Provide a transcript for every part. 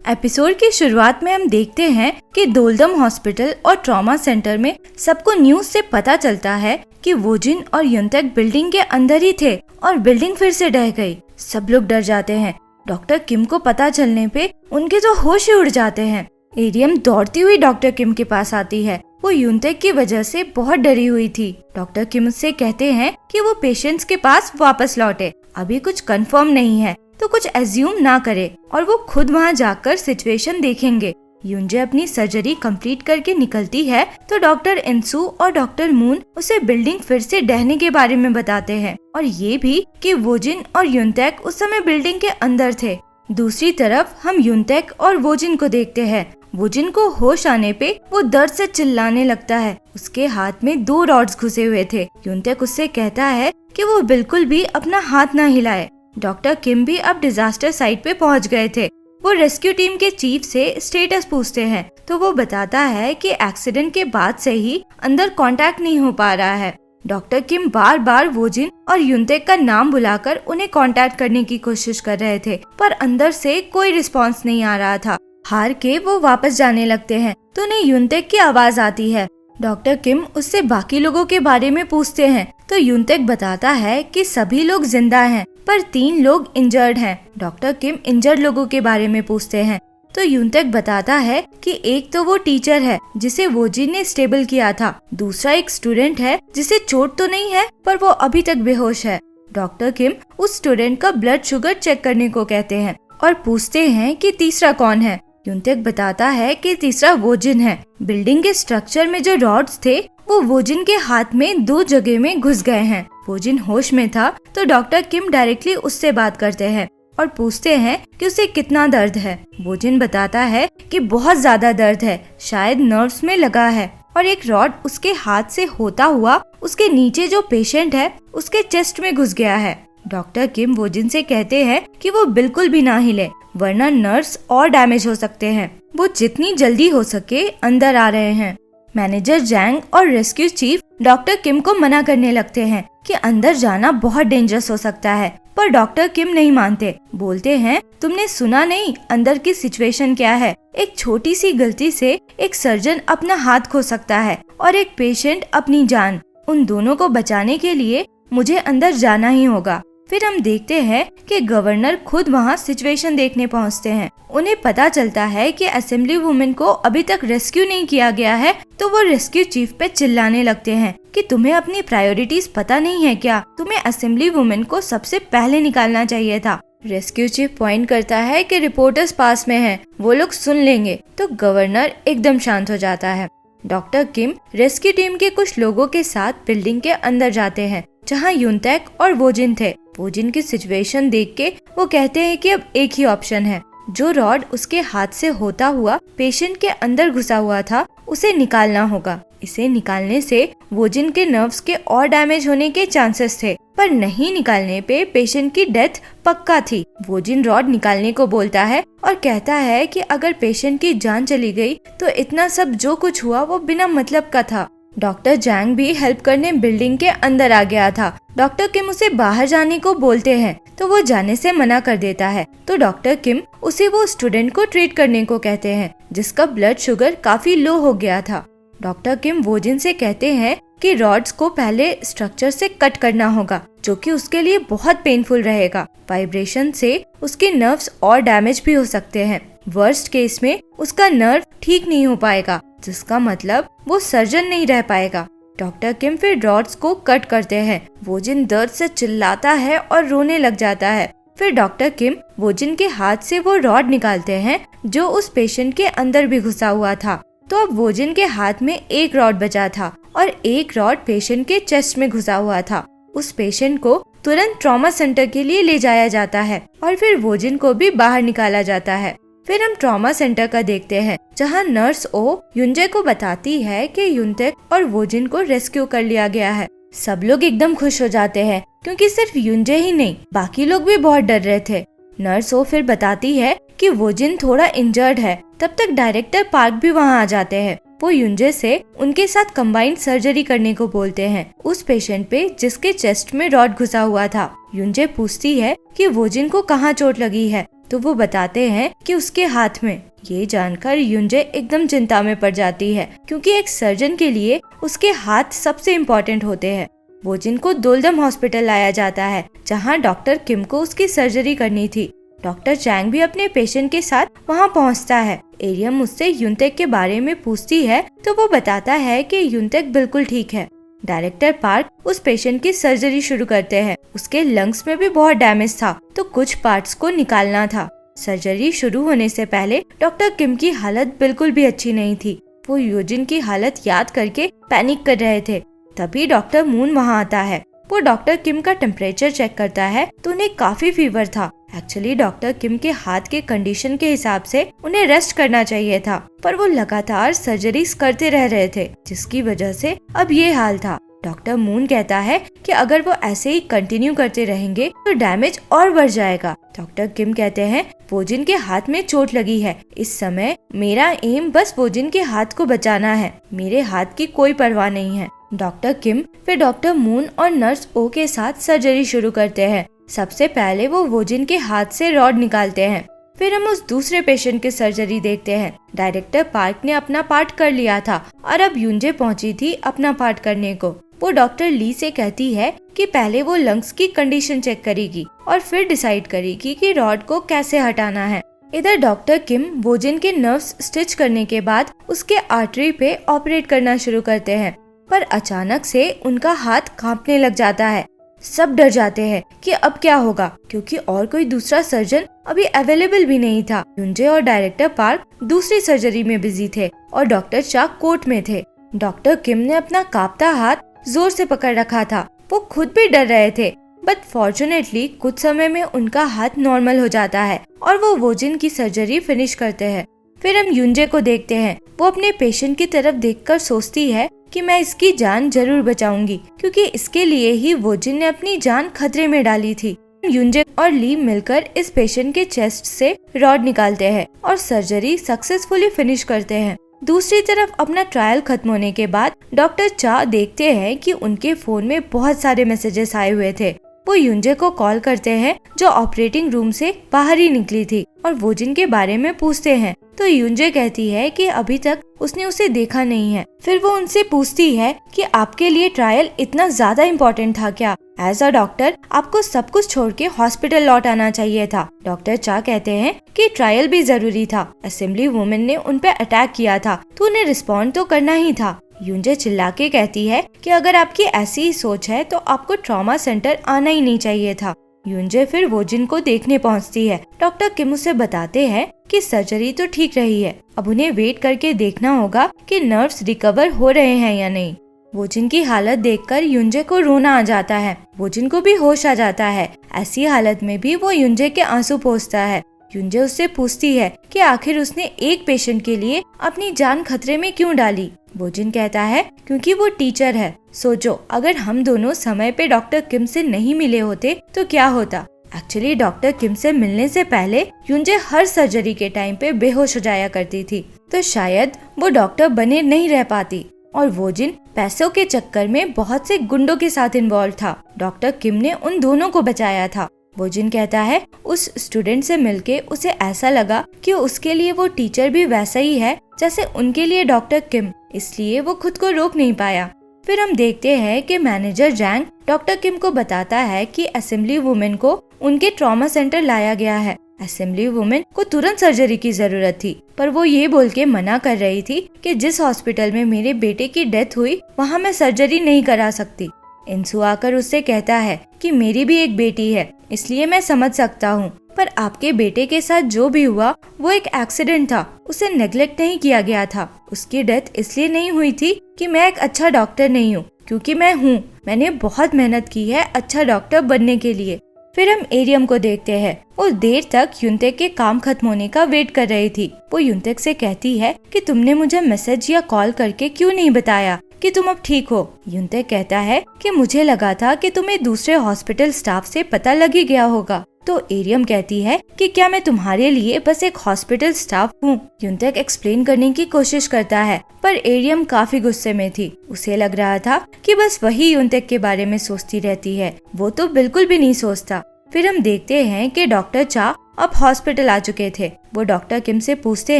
Episode की शुरुआत में हम देखते हैं कि दोलदम हॉस्पिटल और ट्रॉमा सेंटर में सबको न्यूज से पता चलता है कि वोजिन और युनताक बिल्डिंग के अंदर ही थे और बिल्डिंग फिर से ढह गई। सब लोग डर जाते हैं। डॉक्टर किम को पता चलने पे उनके तो होश ही उड़ जाते हैं। एरियम दौड़ती हुई डॉक्टर किम के पास आती है। वो युनताक की वजह से बहुत डरी हुई थी। डॉक्टर किम उससे कहते हैं कि वो पेशेंट्स के पास वापस लौटे। अभी कुछ कंफर्म नहीं है तो कुछ एज्यूम ना करे और वो खुद वहाँ जाकर सिचुएशन देखेंगे। युनजे अपनी सर्जरी कंप्लीट करके निकलती है तो डॉक्टर इंसू और डॉक्टर मून उसे बिल्डिंग फिर से ढहने के बारे में बताते हैं और ये भी कि वोजिन और युनताक उस समय बिल्डिंग के अंदर थे। दूसरी तरफ हम युनताक और वोजिन को देखते हैं। वोजिन को होश आने पे वो दर्द से चिल्लाने लगता है। उसके हाथ में 2 रॉड्स घुसे हुए थे। युनताक उससे कहता है कि वो बिल्कुल भी अपना हाथ ना हिलाए। डॉक्टर किम भी अब डिजास्टर साइट पे पहुंच गए थे। वो रेस्क्यू टीम के चीफ से स्टेटस पूछते हैं तो वो बताता है कि एक्सीडेंट के बाद से ही अंदर कांटेक्ट नहीं हो पा रहा है। डॉक्टर किम बार बार वोजिन और युनताक का नाम बुलाकर उन्हें कांटेक्ट करने की कोशिश कर रहे थे पर अंदर से कोई रिस्पांस नहीं आ रहा था। हार के वो वापस जाने लगते हैं तो उन्हें युनताक की आवाज आती है। डॉक्टर किम उससे बाकी लोगों के बारे में पूछते हैं तो युनताक बताता है कि सभी लोग जिंदा हैं पर 3 लोग इंजर्ड हैं। डॉक्टर किम इंजर्ड लोगों के बारे में पूछते हैं तो युनताक बताता है कि एक तो वो टीचर है जिसे वोजिन ने स्टेबल किया था, दूसरा एक स्टूडेंट है जिसे चोट तो नहीं है पर वो अभी तक बेहोश है। डॉक्टर किम उस स्टूडेंट का ब्लड शुगर चेक करने को कहते हैं और पूछते हैं कि तीसरा कौन है। युनताक बताता है कि तीसरा वोजिन है। बिल्डिंग के स्ट्रक्चर में जो रॉड्स थे वो वोजिन के हाथ में 2 जगह में घुस गए हैं। वोजिन होश में था तो डॉक्टर किम डायरेक्टली उससे बात करते हैं और पूछते हैं कि उसे कितना दर्द है। वोजिन बताता है कि बहुत ज्यादा दर्द है, शायद नर्व्स में लगा है और एक रॉड उसके हाथ से होता हुआ उसके नीचे जो पेशेंट है उसके चेस्ट में घुस गया है। डॉक्टर किम वोजिन से कहते हैं कि वो बिल्कुल भी ना हिले वरना नर्व्स और डैमेज हो सकते हैं। वो जितनी जल्दी हो सके अंदर आ रहे हैं। मैनेजर जैंग और रेस्क्यू चीफ डॉक्टर किम को मना करने लगते हैं कि अंदर जाना बहुत डेंजरस हो सकता है पर डॉक्टर किम नहीं मानते। बोलते हैं तुमने सुना नहीं अंदर की सिचुएशन क्या है। एक छोटी सी गलती से एक सर्जन अपना हाथ खो सकता है और एक पेशेंट अपनी जान। उन दोनों को बचाने के लिए मुझे अंदर जाना ही होगा। फिर हम देखते हैं कि गवर्नर खुद वहाँ सिचुएशन देखने पहुँचते हैं। उन्हें पता चलता है कि असेंबली वुमेन को अभी तक रेस्क्यू नहीं किया गया है तो वो रेस्क्यू चीफ पे चिल्लाने लगते हैं कि तुम्हें अपनी प्रायोरिटीज पता नहीं है क्या, तुम्हें असेंबली वुमेन को सबसे पहले निकालना चाहिए था। रेस्क्यू चीफ पॉइंट करता है कि रिपोर्टर्स पास में हैं, वो लोग सुन लेंगे। तो गवर्नर एकदम शांत हो जाता है। डॉक्टर किम रेस्क्यू टीम के कुछ लोगों के साथ बिल्डिंग के अंदर जाते हैं जहां युनताक और वोजिन थे। वोजिन की सिचुएशन देख के वो कहते हैं कि अब एक ही ऑप्शन है, जो रॉड उसके हाथ से होता हुआ पेशेंट के अंदर घुसा हुआ था उसे निकालना होगा। इसे निकालने से वोजिन के नर्व्स के और डैमेज होने के चांसेस थे पर नहीं निकालने पे पेशेंट की डेथ पक्का थी। वोजिन रॉड निकालने को बोलता है और कहता है कि अगर पेशेंट की जान चली गई तो इतना सब जो कुछ हुआ वो बिना मतलब का था। डॉक्टर जैंग भी हेल्प करने बिल्डिंग के अंदर आ गया था। डॉक्टर किम उसे बाहर जाने को बोलते हैं तो वो जाने से मना कर देता है। तो डॉक्टर किम उसे वो स्टूडेंट को ट्रीट करने को कहते हैं जिसका ब्लड शुगर काफी लो हो गया था। डॉक्टर किम वोजिन से कहते हैं कि रॉड्स को पहले स्ट्रक्चर से कट करना होगा जो कि उसके लिए बहुत पेनफुल रहेगा। वाइब्रेशन से उसके नर्व्स और डैमेज भी हो सकते हैं। वर्स्ट केस में उसका नर्व ठीक नहीं हो पाएगा जिसका मतलब वो सर्जन नहीं रह पाएगा। डॉक्टर किम फिर रॉड्स को कट करते हैं। वोजिन दर्द से चिल्लाता है और रोने लग जाता है। फिर डॉक्टर किम वोजिन के हाथ से वो रॉड निकालते हैं जो उस पेशेंट के अंदर भी घुसा हुआ था। तो अब वोजिन के हाथ में एक रॉड बचा था और एक रॉड पेशेंट के चेस्ट में घुसा हुआ था। उस पेशेंट को तुरंत ट्रॉमा सेंटर के लिए ले जाया जाता है और फिर वोजिन को भी बाहर निकाला जाता है। फिर हम ट्रॉमा सेंटर का देखते हैं जहां नर्स ओ युनजे को बताती है कि युनताक और वोजिन को रेस्क्यू कर लिया गया है। सब लोग एकदम खुश हो जाते हैं क्योंकि सिर्फ युनजे ही नहीं बाकी लोग भी बहुत डर रहे थे। नर्स ओ फिर बताती है कि वोजिन थोड़ा इंजर्ड है। तब तक डायरेक्टर पार्क भी वहां आ जाते हैं। वो युनजे से उनके साथ कंबाइंड सर्जरी करने को बोलते हैं उस पेशेंट पे जिसके चेस्ट में रॉड घुसा हुआ था। युनजे पूछती है कि वोजिन को कहाँ चोट लगी है तो वो बताते हैं कि उसके हाथ में। ये जानकर युंजे एकदम चिंता में पड़ जाती है, क्योंकि एक सर्जन के लिए उसके हाथ सबसे इम्पोर्टेंट होते हैं। वोजिन को दोलदम हॉस्पिटल लाया जाता है, जहाँ डॉक्टर किम को उसकी सर्जरी करनी थी। डॉक्टर चैंग भी अपने पेशेंट के साथ वहाँ पहुँचता है। एरियम उससे युनतेक के बारे में पूछती है तो वो बताता है कि युनतेक बिल्कुल ठीक है। डायरेक्टर पार्क उस पेशेंट की सर्जरी शुरू करते हैं। उसके लंग्स में भी बहुत डैमेज था, तो कुछ पार्ट्स को निकालना था। सर्जरी शुरू होने से पहले डॉक्टर किम की हालत बिल्कुल भी अच्छी नहीं थी। वो योजिन की हालत याद करके पैनिक कर रहे थे। तभी डॉक्टर मून वहाँ आता है। वो डॉक्टर किम का टेम्परेचर चेक करता है तो उन्हें काफी फीवर था। एक्चुअली डॉक्टर किम के हाथ के कंडीशन के हिसाब से उन्हें रेस्ट करना चाहिए था, पर वो लगातार सर्जरीज करते रह रहे थे, जिसकी वजह से अब ये हाल था। डॉक्टर मून कहता है कि अगर वो ऐसे ही कंटिन्यू करते रहेंगे तो डैमेज और बढ़ जाएगा। डॉक्टर किम कहते हैं वोजिन के हाथ में चोट लगी है। इस समय मेरा एम बस वोजिन के हाथ को बचाना है। मेरे हाथ की कोई परवाह नहीं है। डॉक्टर किम फिर डॉक्टर मून और नर्स ओ के साथ सर्जरी शुरू करते हैं। सबसे पहले वो वोजिन के हाथ से रॉड निकालते हैं। फिर हम उस दूसरे पेशेंट की सर्जरी देखते हैं। डायरेक्टर पार्क ने अपना पार्ट कर लिया था और अब युंजे पहुंची थी अपना पार्ट करने को। वो डॉक्टर ली से कहती है कि पहले वो लंग्स की कंडीशन चेक करेगी और फिर डिसाइड करेगी कि रॉड को कैसे हटाना है। इधर डॉक्टर किम वोजिन के नर्व्स स्टिच करने के बाद उसके आर्टरी पे ऑपरेट करना शुरू करते हैं, पर अचानक से उनका हाथ कांपने लग जाता है। सब डर जाते हैं कि अब क्या होगा, क्योंकि और कोई दूसरा सर्जन अभी अवेलेबल भी नहीं था। युंजे और डायरेक्टर पार्क दूसरी सर्जरी में बिजी थे और डॉक्टर चा कोर्ट में थे। डॉक्टर किम ने अपना कांपता हाथ जोर से पकड़ रखा था। वो खुद भी डर रहे थे, बट फॉर्चुनेटली कुछ समय में उनका हाथ नॉर्मल हो जाता है और वो वोजिन की सर्जरी फिनिश करते हैं। फिर हम युंजे को देखते हैं। वो अपने पेशेंट की तरफ देखकर सोचती है कि मैं इसकी जान जरूर बचाऊंगी, क्योंकि इसके लिए ही वोजिन ने अपनी जान खतरे में डाली थी। युंजे और ली मिलकर इस पेशेंट के चेस्ट से रॉड निकालते हैं और सर्जरी सक्सेसफुली फिनिश करते हैं। दूसरी तरफ अपना ट्रायल खत्म होने के बाद डॉक्टर चा देखते हैं कि उनके फोन में बहुत सारे मैसेजेस आए हुए थे। वो युंजे को कॉल करते हैं, जो ऑपरेटिंग रूम से बाहर ही निकली थी, और वोजिन के बारे में पूछते हैं। तो युंजे कहती है कि अभी तक उसने उसे देखा नहीं है। फिर वो उनसे पूछती है कि आपके लिए ट्रायल इतना ज्यादा इम्पोर्टेंट था क्या? एज अ डॉक्टर आपको सब कुछ छोड़ के हॉस्पिटल लौट आना चाहिए था। डॉक्टर चा कहते हैं कि ट्रायल भी जरूरी था। असेंबली वुमेन ने उन पे अटैक किया था, तो उन्हें रिस्पॉन्ड तो करना ही था। युंजे चिल्ला के कहती है कि अगर आपकी ऐसी ही सोच है तो आपको ट्रॉमा सेंटर आना ही नहीं चाहिए था। युंजे फिर वोजिन को देखने पहुंचती है। डॉक्टर किम उसे बताते हैं कि सर्जरी तो ठीक रही है, अब उन्हें वेट करके देखना होगा कि नर्व्स रिकवर हो रहे हैं या नहीं। वोजिन की हालत देखकर युंजे को रोना आ जाता है। वोजिन को भी होश आ जाता है। ऐसी हालत में भी वो युंजे के आंसू पोंछता है। युंजे उससे पूछती है कि आखिर उसने एक पेशेंट के लिए अपनी जान खतरे में क्यों डाली। वोजिन कहता है क्योंकि वो टीचर है। सोचो, अगर हम दोनों समय पे डॉक्टर किम से नहीं मिले होते तो क्या होता। एक्चुअली डॉक्टर किम से मिलने से पहले युंजे हर सर्जरी के टाइम पे बेहोश हो जाया करती थी, तो शायद वो डॉक्टर बने नहीं रह पाती। और वोजिन पैसों के चक्कर में बहुत से गुंडों के साथ इन्वॉल्व था। डॉक्टर किम ने उन दोनों को बचाया था। वोजिन कहता है उस स्टूडेंट से मिलके उसे ऐसा लगा कि उसके लिए वो टीचर भी वैसा ही है जैसे उनके लिए डॉक्टर किम, इसलिए वो खुद को रोक नहीं पाया। फिर हम देखते हैं कि मैनेजर जैंग डॉक्टर किम को बताता है कि असेंबली वुमेन को उनके ट्रॉमा सेंटर लाया गया है। असेंबली वुमेन को तुरंत सर्जरी की जरूरत थी, पर वो ये बोल के मना कर रही थी कि जिस हॉस्पिटल में मेरे बेटे की डेथ हुई वहाँ मैं सर्जरी नहीं करा सकती। इंसू आकर उससे कहता है कि मेरी भी एक बेटी है, इसलिए मैं समझ सकता हूँ, पर आपके बेटे के साथ जो भी हुआ वो एक एक्सीडेंट था, उसे नेग्लेक्ट नहीं किया गया था। उसकी डेथ इसलिए नहीं हुई थी कि मैं एक अच्छा डॉक्टर नहीं हूँ, क्योंकि मैंने बहुत मेहनत की है अच्छा डॉक्टर बनने के लिए। फिर हम एरियम को देखते हैं। वो देर तक युनतेक के काम खत्म होने का वेट कर रही थी। वो युनतेक से कहती है कि तुमने मुझे मैसेज या कॉल करके क्यों नहीं बताया कि तुम अब ठीक हो। युनतेक कहता है कि मुझे लगा था कि तुम्हें दूसरे हॉस्पिटल स्टाफ से पता लग ही गया होगा। तो एरियम कहती है कि क्या मैं तुम्हारे लिए बस एक हॉस्पिटल स्टाफ हूँ। युनतेक एक्सप्लेन करने की कोशिश करता है, पर एरियम काफी गुस्से में थी। उसे लग रहा था कि बस वही युनतेक के बारे में सोचती रहती है, वो तो बिल्कुल भी नहीं सोचता। फिर हम देखते हैं कि डॉक्टर चा अब हॉस्पिटल आ चुके थे। वो डॉक्टर किम से पूछते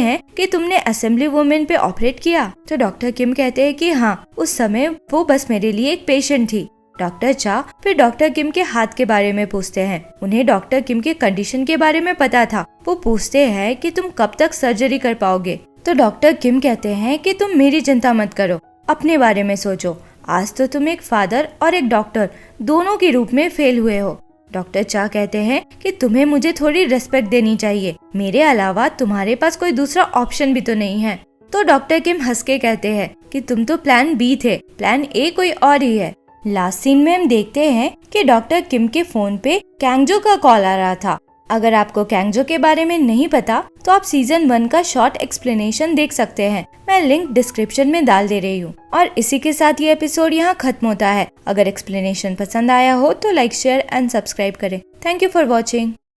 हैं कि तुमने असेंबली वुमेन पे ऑपरेट किया? तो डॉक्टर किम कहते हैं कि हाँ, उस समय वो बस मेरे लिए एक पेशेंट थी। डॉक्टर चा फिर डॉक्टर किम के हाथ के बारे में पूछते हैं। उन्हें डॉक्टर किम के कंडीशन के बारे में पता था। वो पूछते हैं कि तुम कब तक सर्जरी कर पाओगे? तो डॉक्टर किम कहते हैं कि तुम मेरी चिंता मत करो, अपने बारे में सोचो। आज तो तुम एक फादर और एक डॉक्टर दोनों के रूप में फेल हुए हो। डॉक्टर चा कहते हैं कि तुम्हें मुझे थोड़ी रिस्पेक्ट देनी चाहिए, मेरे अलावा तुम्हारे पास कोई दूसरा ऑप्शन भी तो नहीं है। तो डॉक्टर किम हंस के कहते हैं कि तुम तो प्लान बी थे, प्लान ए कोई और ही है। लास्ट सीन में हम देखते हैं कि डॉक्टर किम के फोन पे कैंगजो का कॉल आ रहा था। अगर आपको कैंगजो के बारे में नहीं पता तो आप सीजन 1 का शॉर्ट एक्सप्लेनेशन देख सकते हैं। मैं लिंक डिस्क्रिप्शन में डाल दे रही हूँ। और इसी के साथ ये एपिसोड यहाँ खत्म होता है। अगर एक्सप्लेनेशन पसंद आया हो तो लाइक, शेयर एंड सब्सक्राइब करें। Thank you for watching.